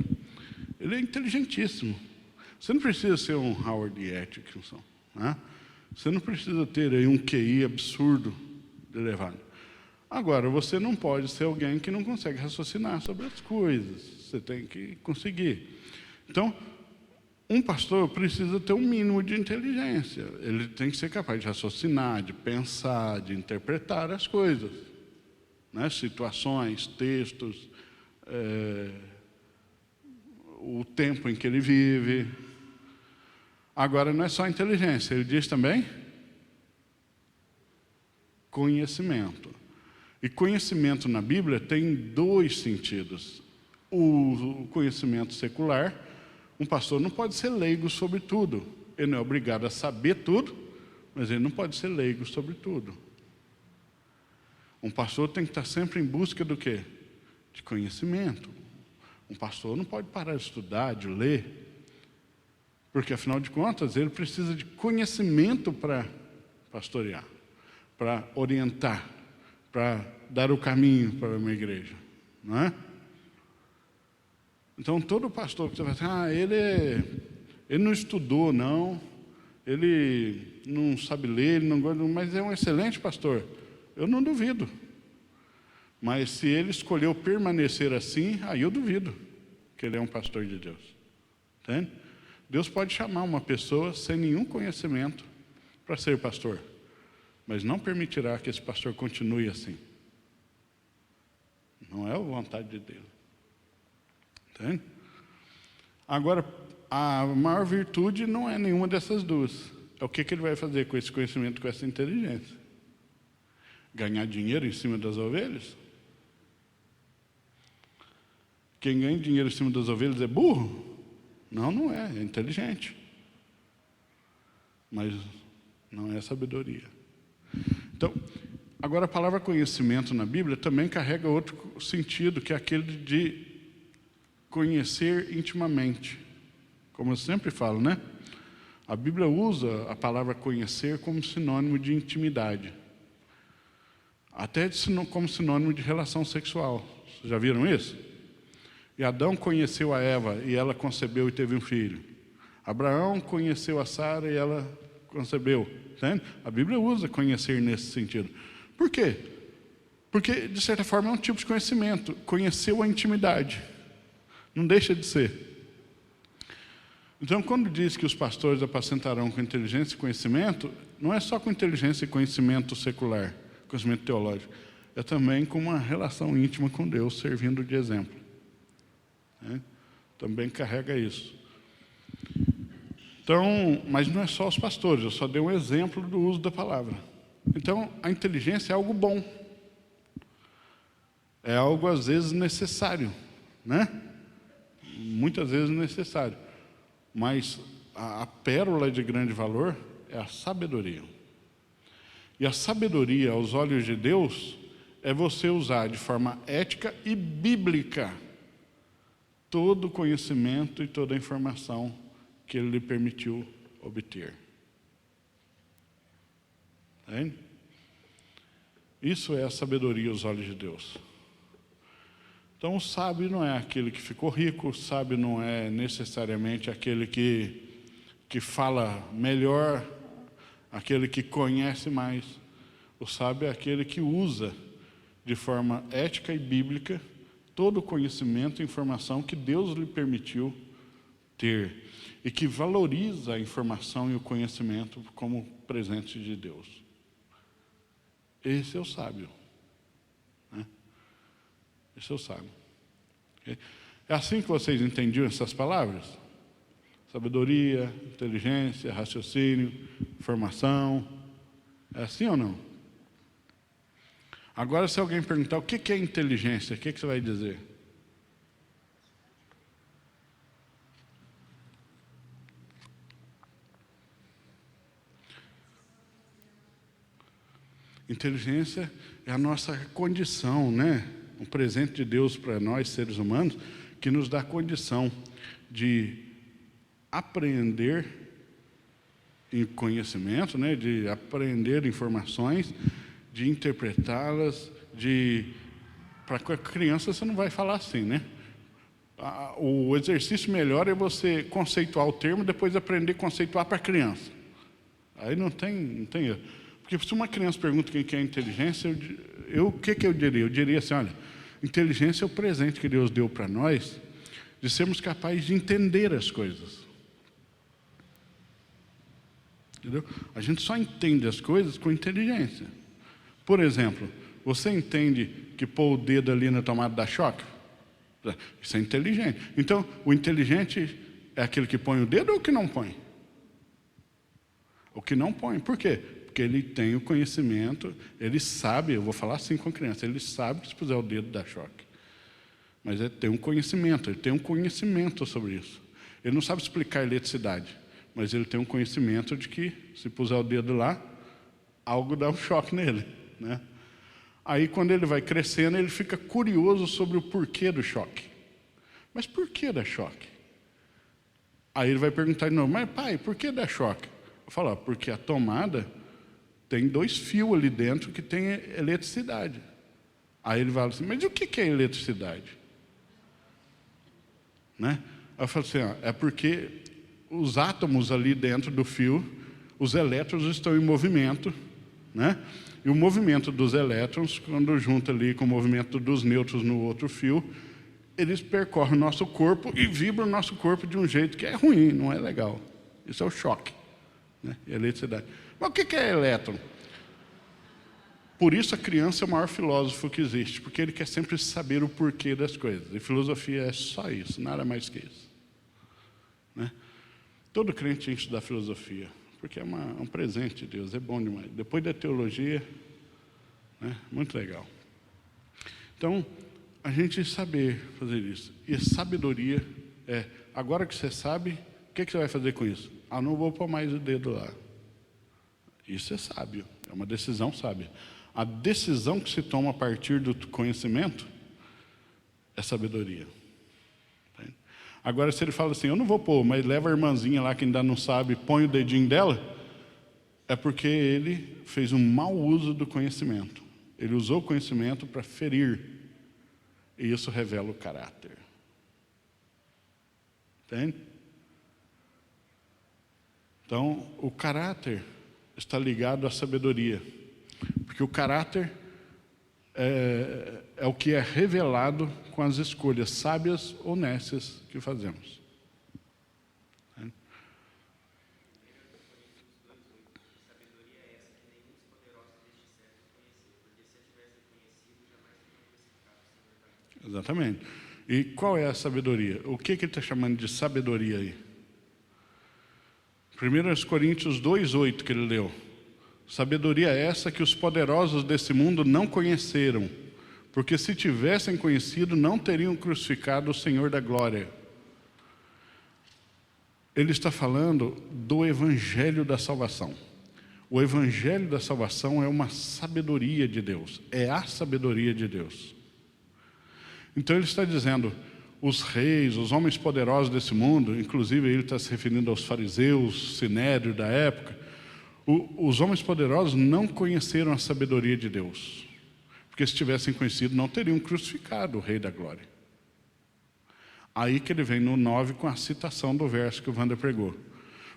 Ele é inteligentíssimo. Você não precisa ser um Howard Atkinson, né? Você não precisa ter aí um QI absurdo de elevado. Agora, você não pode ser alguém que não consegue raciocinar sobre as coisas. Você tem que conseguir. Então, um pastor precisa ter um mínimo de inteligência. Ele tem que ser capaz de raciocinar, de pensar, de interpretar as coisas, né? Situações, textos, o tempo em que ele vive. Agora, não é só inteligência, ele diz também conhecimento. E conhecimento na Bíblia tem dois sentidos. O conhecimento secular, um pastor não pode ser leigo sobre tudo. Ele não é obrigado a saber tudo, mas ele não pode ser leigo sobre tudo. Um pastor tem que estar sempre em busca do quê? De conhecimento. Um pastor não pode parar de estudar, de ler, porque, afinal de contas, ele precisa de conhecimento para pastorear, para orientar, para dar o caminho para uma igreja, não é? Então, todo pastor que você vai dizer, ele não estudou, não, ele não sabe ler, ele não gosta, mas é um excelente pastor. Eu não duvido. Mas se ele escolheu permanecer assim, aí eu duvido que ele é um pastor de Deus. Entende? Deus pode chamar uma pessoa sem nenhum conhecimento para ser pastor, mas não permitirá que esse pastor continue assim. Não é a vontade de Deus. Entende? Agora, a maior virtude não é nenhuma dessas duas. É o que ele vai fazer com esse conhecimento, com essa inteligência? Ganhar dinheiro em cima das ovelhas? Quem ganha dinheiro em cima das ovelhas é burro? Não, não é, é inteligente. Mas não é sabedoria. Então, agora a palavra conhecimento na Bíblia também carrega outro sentido, que é aquele de conhecer intimamente. Como eu sempre falo, né? A Bíblia usa a palavra conhecer como sinônimo de intimidade. Até como sinônimo de relação sexual. Vocês já viram isso? E Adão conheceu a Eva e ela concebeu e teve um filho. Abraão conheceu a Sara e ela concebeu. Entende? A Bíblia usa conhecer nesse sentido. Por quê? Porque, de certa forma, é um tipo de conhecimento. Conheceu a intimidade. Não deixa de ser. Então, quando diz que os pastores apacentarão com inteligência e conhecimento, não é só com inteligência e conhecimento secular, conhecimento teológico. É também com uma relação íntima com Deus, servindo de exemplo. Também carrega isso. Então, mas não é só os pastores, eu só dei um exemplo do uso da palavra. Então, a inteligência é algo bom. É algo, às vezes, necessário, né? Muitas vezes necessário. Mas a pérola de grande valor é a sabedoria. E a sabedoria, aos olhos de Deus, é você usar de forma ética e bíblica todo o conhecimento e toda a informação que Ele lhe permitiu obter. Entende? Isso é a sabedoria aos olhos de Deus. Então, o sábio não é aquele que ficou rico, o sábio não é necessariamente aquele que fala melhor, aquele que conhece mais. O sábio é aquele que usa de forma ética e bíblica todo o conhecimento e informação que Deus lhe permitiu ter e que valoriza a informação e o conhecimento como presente de Deus. Esse é o sábio. Né? Esse é o sábio. Okay? É assim que vocês entendiam essas palavras? Sabedoria, inteligência, raciocínio, informação. É assim ou não? Agora, se alguém perguntar o que é inteligência, o que você vai dizer? Inteligência é a nossa condição, né? Um presente de Deus para nós, seres humanos, que nos dá a condição de apreender em conhecimento, né? De aprender informações, de interpretá-las, para a criança você não vai falar assim, né? O exercício melhor é você conceituar o termo, depois aprender a conceituar para a criança. Aí não tem erro. Porque se uma criança pergunta o que é inteligência, o que eu diria? Eu diria assim, olha, inteligência é o presente que Deus deu para nós, de sermos capazes de entender as coisas. Entendeu? A gente só entende as coisas com inteligência. Por exemplo, você entende que pôr o dedo ali na tomada dá choque? Isso é inteligente. Então, o inteligente é aquele que põe o dedo ou o que não põe? O que não põe. Por quê? Porque ele tem o conhecimento, ele sabe, eu vou falar assim com a criança, ele sabe que se puser o dedo dá choque. Mas ele tem um conhecimento sobre isso. Ele não sabe explicar a eletricidade, mas ele tem um conhecimento de que se puser o dedo lá, algo dá um choque nele, né? Aí, quando ele vai crescendo, ele fica curioso sobre o porquê do choque. Mas por que dá choque? Aí ele vai perguntar de novo, mas pai, por que dá choque? Eu falo, porque a tomada tem 2 fios ali dentro que tem eletricidade. Aí ele fala assim, mas o que é eletricidade? Né? Aí eu falo assim, é porque os átomos ali dentro do fio, os elétrons estão em movimento, né? E o movimento dos elétrons, quando junta ali com o movimento dos nêutrons no outro fio, eles percorrem o nosso corpo e vibram o nosso corpo de um jeito que é ruim, não é legal. Isso é o choque, né? E a eletricidade. Mas o que é elétron? Por isso a criança é o maior filósofo que existe, porque ele quer sempre saber o porquê das coisas. E filosofia é só isso, nada mais que isso. Né? Todo crente tem que estudar filosofia, porque é um presente de Deus, é bom demais. Depois da teologia, né? Muito legal. Então, a gente saber fazer isso. E sabedoria é, agora que você sabe, o que você vai fazer com isso? Não vou pôr mais o dedo lá. Isso é sábio, é uma decisão sábia. A decisão que se toma a partir do conhecimento é sabedoria. Agora, se ele fala assim, eu não vou pôr, mas leva a irmãzinha lá que ainda não sabe, põe o dedinho dela, é porque ele fez um mau uso do conhecimento. Ele usou o conhecimento para ferir. E isso revela o caráter. Entende? Então, o caráter está ligado à sabedoria. Porque o caráter é o que é revelado com as escolhas sábias ou nécias que fazemos. Exatamente. E qual é a sabedoria? O que ele está chamando de sabedoria aí? 1 Coríntios 2,8 que ele leu. Sabedoria é essa que os poderosos desse mundo não conheceram, porque se tivessem conhecido, não teriam crucificado o Senhor da glória. Ele está falando do Evangelho da salvação. O Evangelho da salvação é uma sabedoria de Deus, é a sabedoria de Deus. Então ele está dizendo, os reis, os homens poderosos desse mundo, inclusive ele está se referindo aos fariseus, sinédrio da época, os homens poderosos não conheceram a sabedoria de Deus, porque se tivessem conhecido, não teriam crucificado o Rei da Glória. Aí que ele vem no 9 com a citação do verso que o Wander pregou.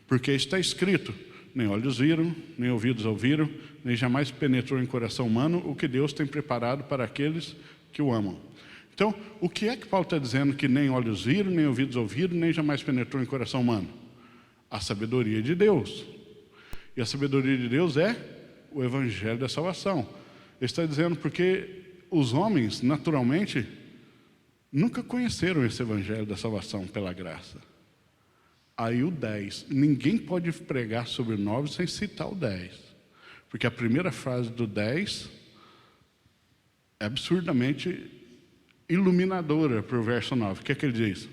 Porque está escrito, nem olhos viram, nem ouvidos ouviram, nem jamais penetrou em coração humano o que Deus tem preparado para aqueles que o amam. Então, o que é que Paulo está dizendo que nem olhos viram, nem ouvidos ouviram, nem jamais penetrou em coração humano? A sabedoria de Deus. E a sabedoria de Deus é o evangelho da salvação. Ele está dizendo porque os homens, naturalmente, nunca conheceram esse evangelho da salvação pela graça. Aí o 10. Ninguém pode pregar sobre o 9 sem citar o 10. Porque a primeira frase do 10 é absurdamente iluminadora para o verso 9. O que é que ele diz?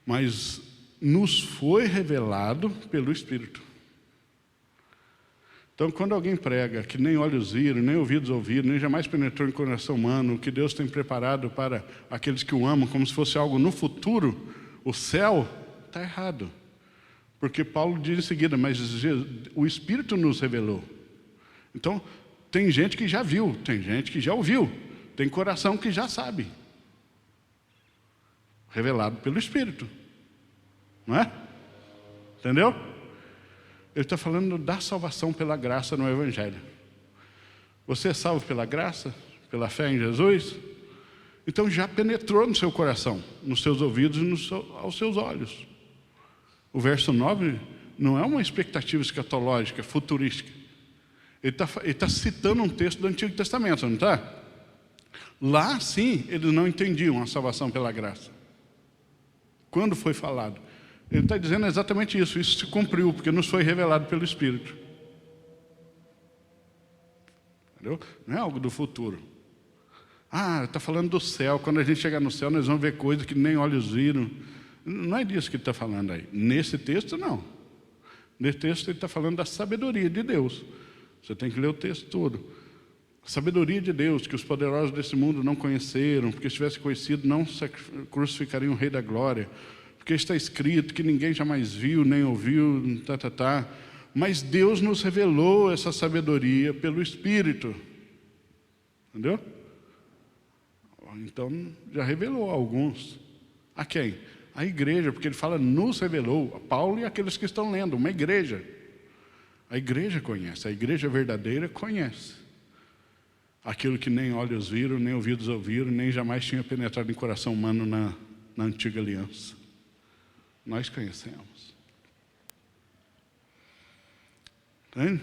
Mas nos foi revelado pelo Espírito. Então, quando alguém prega que nem olhos viram, nem ouvidos ouviram, nem jamais penetrou em coração humano, o que Deus tem preparado para aqueles que o amam, como se fosse algo no futuro, o céu, está errado. Porque Paulo diz em seguida, mas o Espírito nos revelou. Então, tem gente que já viu, tem gente que já ouviu, tem coração que já sabe. Revelado pelo Espírito. Não é? Entendeu? Ele está falando da salvação pela graça no Evangelho. Você é salvo pela graça, pela fé em Jesus? Então já penetrou no seu coração, nos seus ouvidos e aos seus olhos. O verso 9 não é uma expectativa escatológica, futurística. Ele está citando um texto do Antigo Testamento, não está? Lá, sim, eles não entendiam a salvação pela graça. Quando foi falado? Ele está dizendo exatamente isso. Isso se cumpriu, porque nos foi revelado pelo Espírito. Entendeu? Não é algo do futuro. Está falando do céu. Quando a gente chegar no céu, nós vamos ver coisas que nem olhos viram. Não é disso que ele está falando aí. Nesse texto, não. Nesse texto, ele está falando da sabedoria de Deus. Você tem que ler o texto todo. A sabedoria de Deus, que os poderosos desse mundo não conheceram, porque se tivesse conhecido, não crucificariam o Rei da Glória. Porque está escrito que ninguém jamais viu, nem ouviu, Mas Deus nos revelou essa sabedoria pelo Espírito. Entendeu? Então, já revelou a alguns. A quem? A igreja, porque ele fala, nos revelou. A Paulo e aqueles que estão lendo, uma igreja. A igreja conhece, a igreja verdadeira conhece. Aquilo que nem olhos viram, nem ouvidos ouviram, nem jamais tinha penetrado em coração humano na antiga aliança. Nós conhecemos. Entende?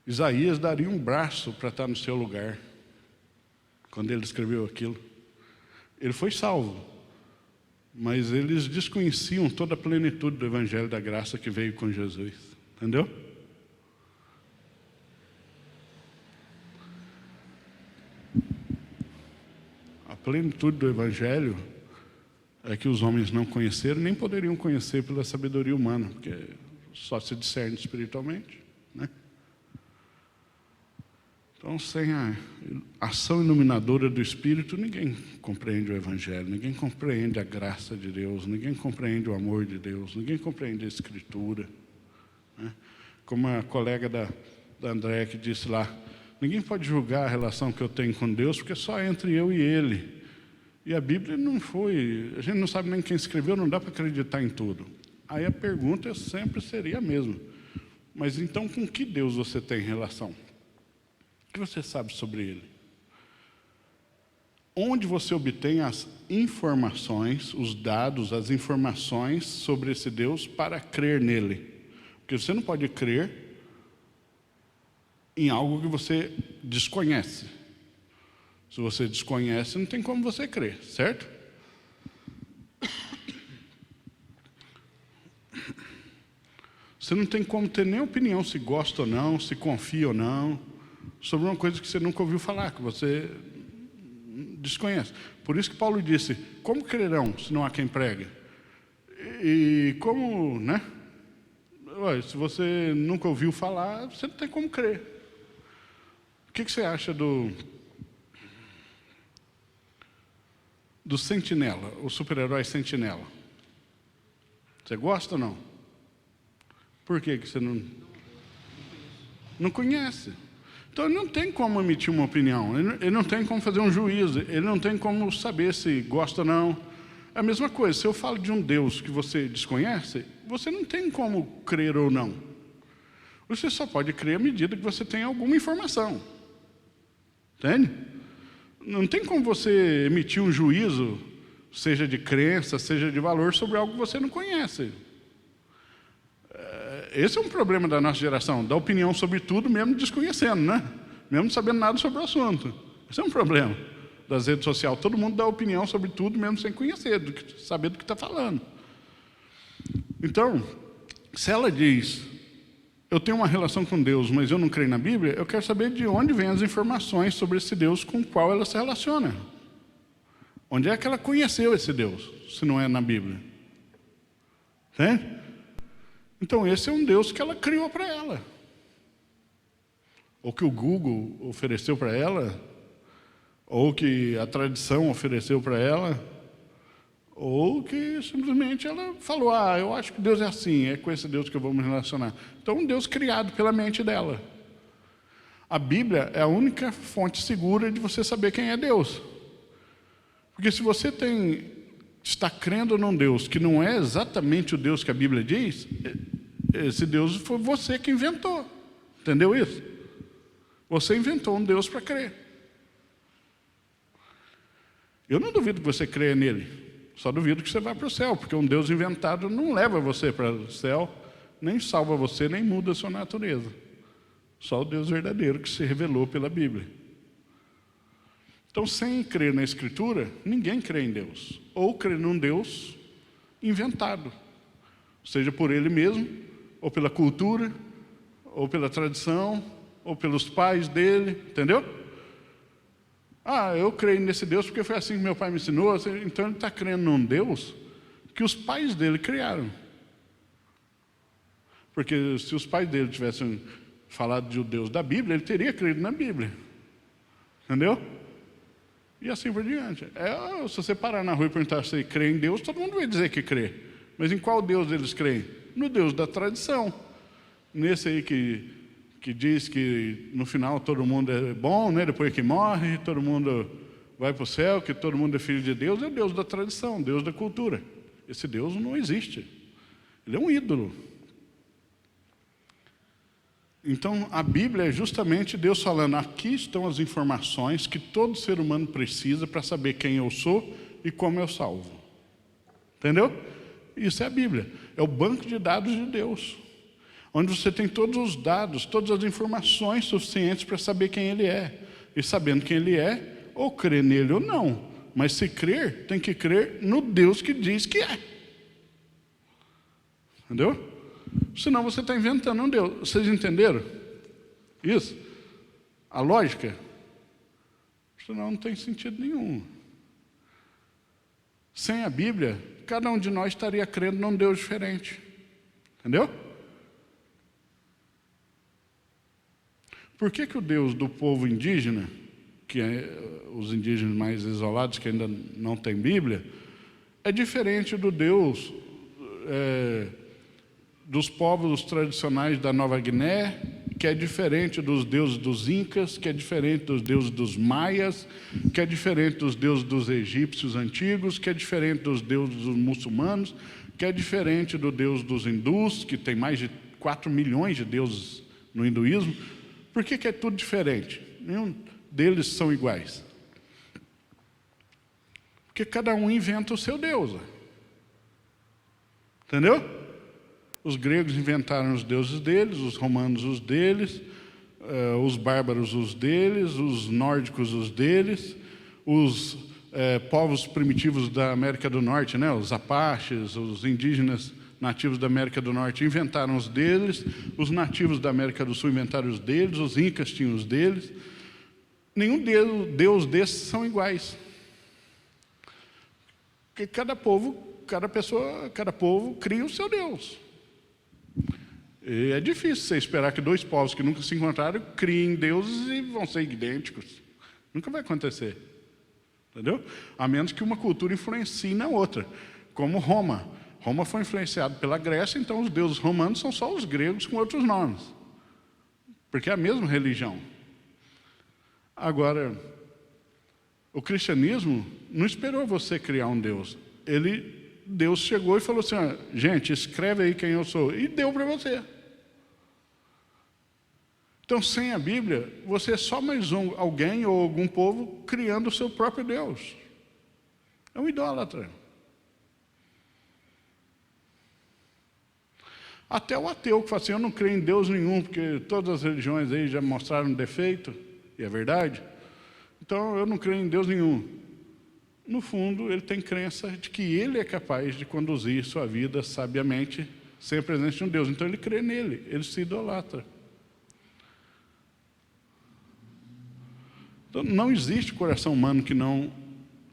Isaías daria um braço para estar no seu lugar, quando ele escreveu aquilo. Ele foi salvo, mas eles desconheciam toda a plenitude do Evangelho da graça que veio com Jesus. Entendeu? A plenitude do Evangelho é que os homens não conheceram, nem poderiam conhecer pela sabedoria humana, porque só se discerne espiritualmente, né? Então, sem a ação iluminadora do Espírito, ninguém compreende o Evangelho, ninguém compreende a graça de Deus, ninguém compreende o amor de Deus, ninguém compreende a Escritura, né? Como a colega da Andréia que disse lá, ninguém pode julgar a relação que eu tenho com Deus, porque é só entre eu e Ele. E a Bíblia não foi, a gente não sabe nem quem escreveu, não dá para acreditar em tudo. Aí a pergunta sempre seria a mesma. Mas então com que Deus você tem relação? O que você sabe sobre Ele? Onde você obtém as informações, os dados, as informações sobre esse Deus para crer nele? Porque você não pode crer em algo que você desconhece. Se você desconhece, não tem como você crer, certo? Você não tem como ter nem opinião se gosta ou não, se confia ou não, sobre uma coisa que você nunca ouviu falar, que você desconhece. Por isso que Paulo disse, como crerão se não há quem pregue? E como, né? Se você nunca ouviu falar, você não tem como crer. O que você acha do Sentinela, o super-herói Sentinela? Você gosta ou não? Por que você não conhece? Então ele não tem como emitir uma opinião, ele não tem como fazer um juízo, ele não tem como saber se gosta ou não. É a mesma coisa, se eu falo de um Deus que você desconhece, você não tem como crer ou não. Você só pode crer à medida que você tem alguma informação. Entende? não tem como você emitir um juízo, seja de crença, seja de valor, sobre algo que você não conhece. Esse é um problema da nossa geração, dar opinião sobre tudo, mesmo desconhecendo, né? Mesmo não sabendo nada sobre o assunto. Esse é um problema das redes sociais. Todo mundo dá opinião sobre tudo, mesmo sem conhecer, saber do que está falando. Então, se ela diz, eu tenho uma relação com Deus, mas eu não creio na Bíblia, eu quero saber de onde vêm as informações sobre esse Deus com o qual ela se relaciona. Onde é que ela conheceu esse Deus, se não é na Bíblia? Entende? Então, esse é um Deus que ela criou para ela. Ou que o Google ofereceu para ela, ou que a tradição ofereceu para ela, ou que simplesmente ela falou, eu acho que Deus é assim, é com esse Deus que eu vou me relacionar. Então, um Deus criado pela mente dela. A Bíblia é a única fonte segura de você saber quem é Deus. Porque se você está crendo num Deus que não é exatamente o Deus que a Bíblia diz, esse Deus foi você que inventou. Entendeu isso? Você inventou um Deus para crer. Eu não duvido que você creia nele. Só duvido que você vá para o céu, porque um Deus inventado não leva você para o céu, nem salva você, nem muda a sua natureza. Só o Deus verdadeiro que se revelou pela Bíblia. Então, sem crer na Escritura, ninguém crê em Deus. Ou crê num Deus inventado, seja por ele mesmo, ou pela cultura, ou pela tradição, ou pelos pais dele, entendeu? Eu creio nesse Deus porque foi assim que meu pai me ensinou. Então ele está crendo num Deus que os pais dele criaram. Porque se os pais dele tivessem falado de o Deus da Bíblia, ele teria crido na Bíblia. Entendeu? E assim por diante. Se você parar na rua e perguntar se crê em Deus, todo mundo vai dizer que crê. Mas em qual Deus eles creem? No Deus da tradição. Nesse aí que diz que no final todo mundo é bom, né? Depois que morre, todo mundo vai para o céu, que todo mundo é filho de Deus, é o Deus da tradição, Deus da cultura. Esse Deus não existe. Ele é um ídolo. Então, a Bíblia é justamente Deus falando, aqui estão as informações que todo ser humano precisa para saber quem eu sou e como eu salvo. Entendeu? Isso é a Bíblia. É o banco de dados de Deus, onde você tem todos os dados, todas as informações suficientes para saber quem Ele é. E sabendo quem Ele é, ou crer nele ou não. Mas se crer, tem que crer no Deus que diz que é. Entendeu? Senão você está inventando um Deus. Vocês entenderam isso? A lógica? Senão não tem sentido nenhum. Sem a Bíblia, cada um de nós estaria crendo num Deus diferente. Entendeu? Por que o Deus do povo indígena, que é os indígenas mais isolados, que ainda não têm Bíblia, é diferente do Deus dos povos tradicionais da Nova Guiné, que é diferente dos deuses dos incas, que é diferente dos deuses dos maias, que é diferente dos deuses dos egípcios antigos, que é diferente dos deuses dos muçulmanos, que é diferente do deus dos hindus, que tem mais de 4 milhões de deuses no hinduísmo. Por que é tudo diferente? Nenhum deles são iguais. Porque cada um inventa o seu Deus. Entendeu? Os gregos inventaram os deuses deles, os romanos os deles, os bárbaros os deles, os nórdicos os deles, os povos primitivos da América do Norte, né? Os apaches, os indígenas nativos da América do Norte inventaram os deles, os nativos da América do Sul inventaram os deles, os incas tinham os deles. Nenhum deus desses são iguais. Porque cada povo, cada povo cria o seu Deus. E é difícil você esperar que dois povos que nunca se encontraram criem deuses e vão ser idênticos. Nunca vai acontecer. Entendeu? A menos que uma cultura influencie na outra. Como Roma. Roma foi influenciada pela Grécia, então os deuses romanos são só os gregos com outros nomes. Porque é a mesma religião. Agora, o cristianismo não esperou você criar um Deus. Deus chegou e falou assim, gente, escreve aí quem eu sou. E deu para você. Então, sem a Bíblia, você é só mais alguém ou algum povo criando o seu próprio Deus. É um idólatra. Até o ateu que fala assim, eu não creio em Deus nenhum, porque todas as religiões aí já mostraram defeito, e é verdade. Então, eu não creio em Deus nenhum. No fundo, ele tem crença de que ele é capaz de conduzir sua vida sabiamente, sem a presença de um Deus. Então, ele crê nele, ele se idolatra. Então, não existe coração humano que não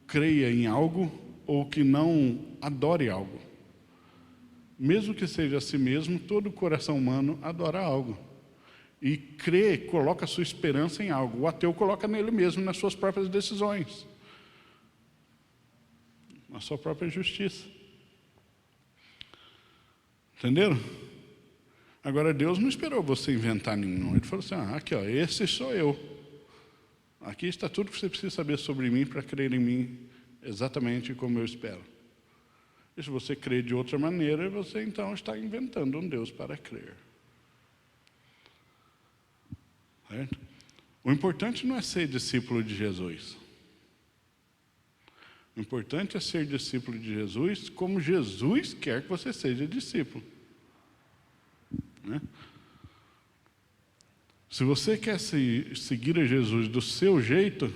creia em algo ou que não adore algo. Mesmo que seja a si mesmo, todo coração humano adora algo. E crê, coloca a sua esperança em algo. O ateu coloca nele mesmo, nas suas próprias decisões. Na sua própria justiça. Entenderam? Agora, Deus não esperou você inventar nenhum. Ele falou assim, aqui, ó, esse sou eu. Aqui está tudo que você precisa saber sobre mim para crer em mim exatamente como eu espero. E se você crê de outra maneira, você então está inventando um Deus para crer. Certo? O importante não é ser discípulo de Jesus. O importante é ser discípulo de Jesus como Jesus quer que você seja discípulo. Né? Se você quer seguir a Jesus do seu jeito,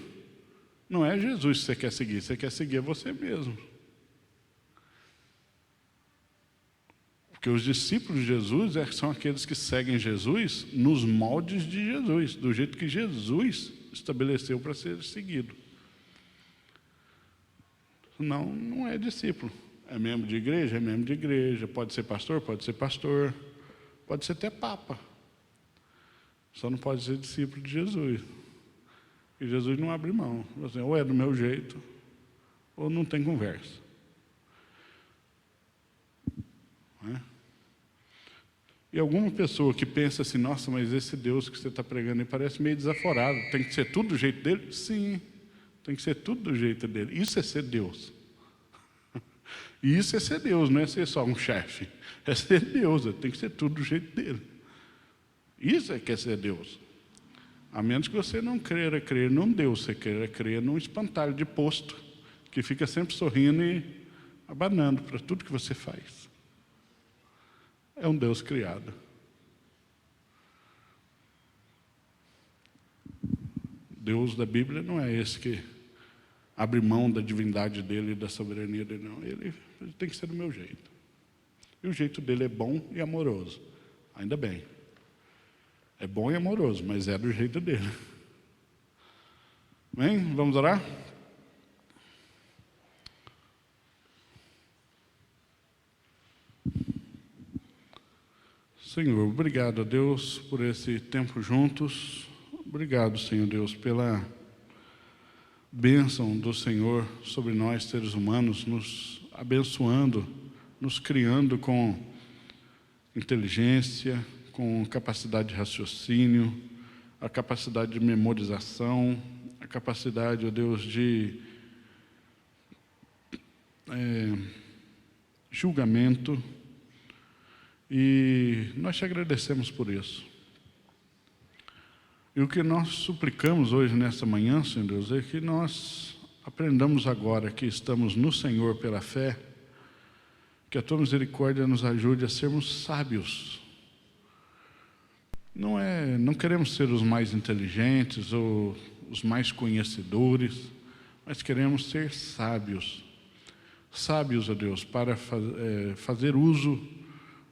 não é Jesus que você quer seguir a você mesmo. Porque os discípulos de Jesus são aqueles que seguem Jesus nos moldes de Jesus, do jeito que Jesus estabeleceu para ser seguido. Não é discípulo. É membro de igreja? É membro de igreja. Pode ser pastor? Pode ser pastor. Pode ser até papa. Só não pode ser discípulo de Jesus. E Jesus não abre mão. Assim, ou é do meu jeito, ou não tem conversa. Né? E alguma pessoa que pensa assim, nossa, mas esse Deus que você está pregando aí parece meio desaforado, tem que ser tudo do jeito dele? Sim, tem que ser tudo do jeito dele. Isso é ser Deus. E isso é ser Deus, não é ser só um chefe. É ser Deus, tem que ser tudo do jeito dele. Isso é que é ser Deus. A menos que você não queira crer num Deus, você queira crer num espantalho de posto, que fica sempre sorrindo e abanando para tudo que você faz. É um Deus criado. Deus da Bíblia não é esse que abre mão da divindade dele e da soberania dele, não. Ele tem que ser do meu jeito. E o jeito dele é bom e amoroso. Ainda bem. É bom e amoroso, mas é do jeito dele. Bem, vamos orar? Senhor, obrigado a Deus por esse tempo juntos. Obrigado, Senhor Deus, pela bênção do Senhor sobre nós, seres humanos, nos abençoando, nos criando com inteligência, com capacidade de raciocínio, a capacidade de memorização, a capacidade, ó Deus, de julgamento. E nós te agradecemos por isso. E o que nós suplicamos hoje, nesta manhã, Senhor Deus, é que nós aprendamos agora que estamos no Senhor pela fé, que a Tua misericórdia nos ajude a sermos sábios. Não queremos ser os mais inteligentes ou os mais conhecedores, mas queremos ser sábios. Sábios, ó Deus, para fazer uso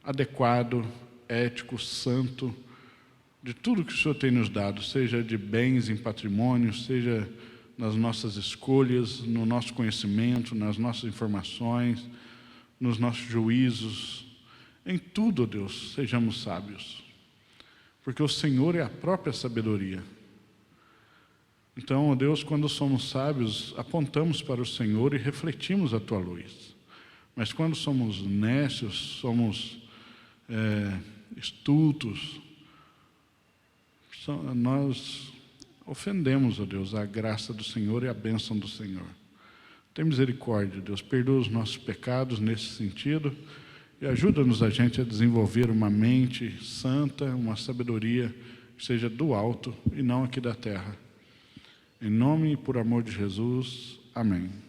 adequado, ético, santo, de tudo que o Senhor tem nos dado, seja de bens em patrimônio, seja nas nossas escolhas, no nosso conhecimento, nas nossas informações, nos nossos juízos, em tudo, ó Deus, sejamos sábios. Porque o Senhor é a própria sabedoria. Então, ó Deus, quando somos sábios, apontamos para o Senhor e refletimos a Tua luz. Mas quando somos nécios, somos estultos, nós ofendemos, ó Deus, a graça do Senhor e a bênção do Senhor. Tem misericórdia, Deus, perdoa os nossos pecados nesse sentido e ajuda-nos a gente a desenvolver uma mente santa, uma sabedoria que seja do alto e não aqui da terra. Em nome e por amor de Jesus. Amém.